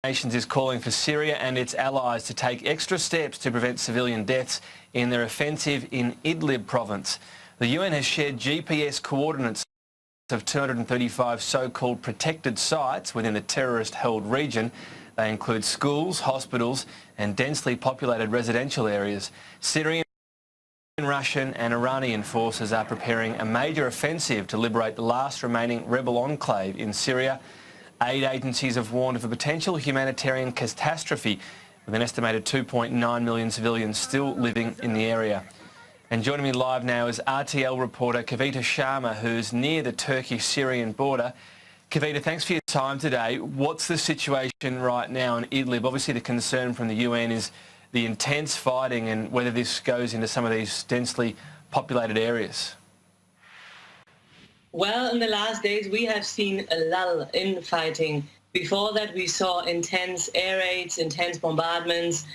Nations is calling for Syria and its allies to take extra steps to prevent civilian deaths in their offensive in Idlib province. The UN has shared GPS coordinates of 235 so-called protected sites within the terrorist-held region. They include schools, hospitals and densely populated residential areas. Syrian, Russian and Iranian forces are preparing a major offensive to liberate the last remaining rebel enclave in Syria. Aid agencies have warned of a potential humanitarian catastrophe with an estimated 2.9 million civilians still living in the area. And joining me live now is RTL reporter Kavita Sharma, who's near the Turkish-Syrian border. Kavita, thanks for your time today. What's the situation right now in Idlib? Obviously the concern from the UN is the intense fighting and whether this goes into some of these densely populated areas. Well, in the last days, we have seen a lull in fighting. Before that, we saw intense air raids, intense bombardments,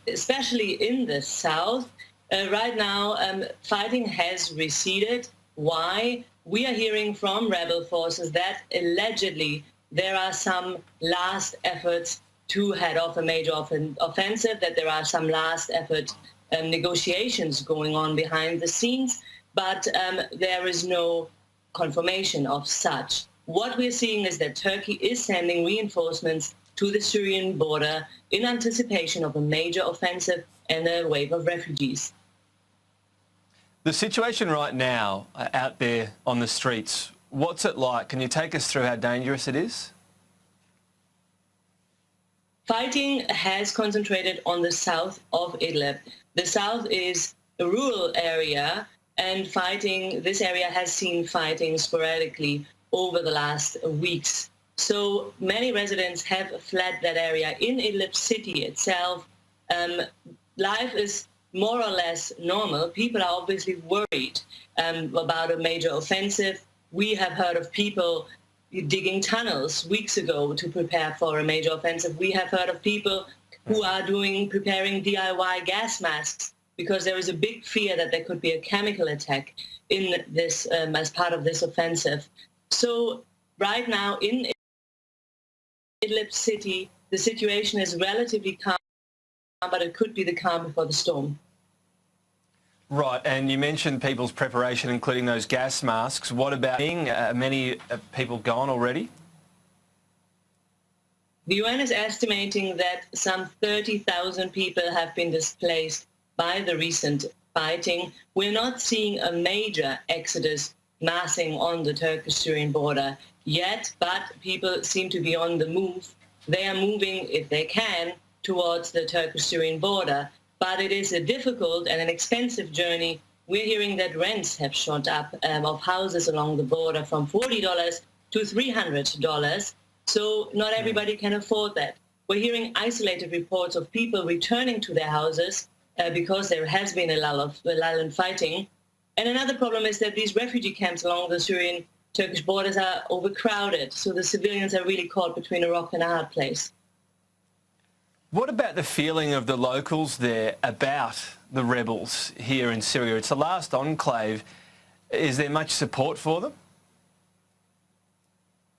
especially in the south. Right now, fighting has receded. Why? We are hearing from rebel forces that allegedly there are some last efforts to head off a major offensive, that there are some last effort negotiations going on behind the scenes, but there is no confirmation of such. What we're seeing is that Turkey is sending reinforcements to the Syrian border in anticipation of a major offensive and a wave of refugees. The situation right now out there on the streets, what's it like? Can you take us through how dangerous it is? Fighting has concentrated on the south of Idlib. The south is a rural area, and this area has seen fighting sporadically over the last weeks. So many residents have fled that area. In Idlib city itself, life is more or less normal. People are obviously worried about a major offensive. We have heard of people digging tunnels weeks ago to prepare for a major offensive. We have heard of people who are preparing DIY gas masks, because there is a big fear that there could be a chemical attack in this as part of this offensive. So right now in Idlib city, the situation is relatively calm, but it could be the calm before the storm. Right, and you mentioned people's preparation, including those gas masks. What about many people gone already? The UN is estimating that some 30,000 people have been displaced by the recent fighting. We're not seeing a major exodus massing on the Turkish-Syrian border yet, but people seem to be on the move. They are moving, if they can, towards the Turkish-Syrian border. But it is a difficult and an expensive journey. We're hearing that rents have shot up of houses along the border from $40 to $300. So not everybody can afford that. We're hearing isolated reports of people returning to their houses because there has been a lull in fighting. And another problem is that these refugee camps along the Syrian-Turkish borders are overcrowded. So the civilians are really caught between a rock and a hard place. What about the feeling of the locals there about the rebels here in Syria? It's the last enclave. Is there much support for them?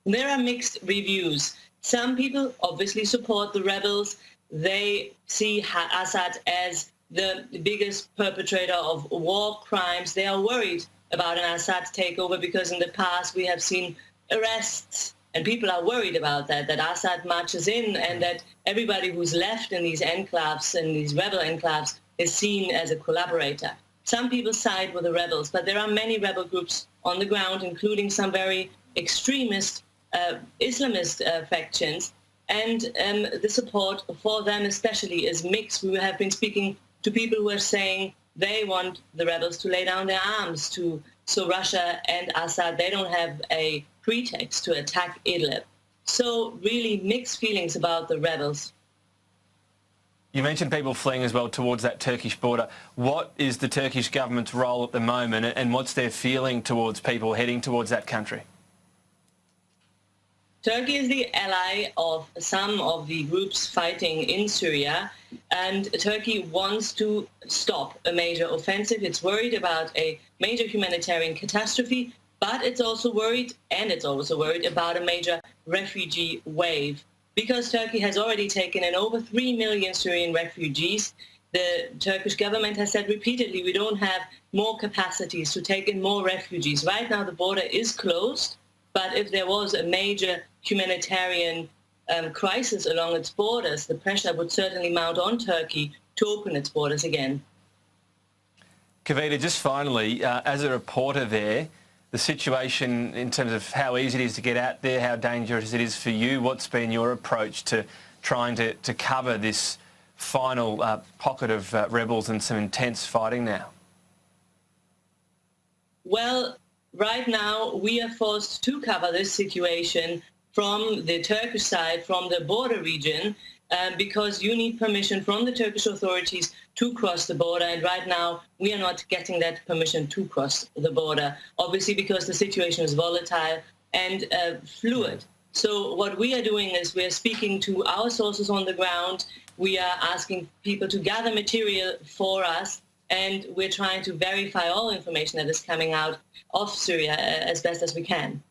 There are mixed reviews. Some people obviously support the rebels. They see Assad as the biggest perpetrator of war crimes. They are worried about an Assad takeover because in the past we have seen arrests, and people are worried about that Assad marches in and that everybody who's left in these enclaves, in these rebel enclaves, is seen as a collaborator. Some people side with the rebels, but there are many rebel groups on the ground, including some very extremist Islamist factions, and the support for them especially is mixed. We have been speaking to people who are saying they want the rebels to lay down their arms so Russia and Assad, they don't have a pretext to attack Idlib. So really mixed feelings about the rebels. You mentioned people fleeing as well towards that Turkish border. What is the Turkish government's role at the moment, and what's their feeling towards people heading towards that country? Turkey is the ally of some of the groups fighting in Syria, and Turkey wants to stop a major offensive. It's worried about a major humanitarian catastrophe, but it's also worried about a major refugee wave. because Turkey has already taken in over 3 million Syrian refugees. The Turkish government has said repeatedly, we don't have more capacities to take in more refugees. Right now, the border is closed, but if there was a major humanitarian crisis along its borders, the pressure would certainly mount on Turkey to open its borders again. Kavita, just finally, as a reporter there, the situation in terms of how easy it is to get out there, how dangerous it is for you, what's been your approach to trying to cover this final pocket of rebels and some intense fighting now? Well, right now we are forced to cover this situation from the Turkish side, from the border region, because you need permission from the Turkish authorities to cross the border. And right now we are not getting that permission to cross the border, obviously because the situation is volatile and fluid. So what we are doing is we are speaking to our sources on the ground. We are asking people to gather material for us, and we're trying to verify all information that is coming out of Syria as best as we can.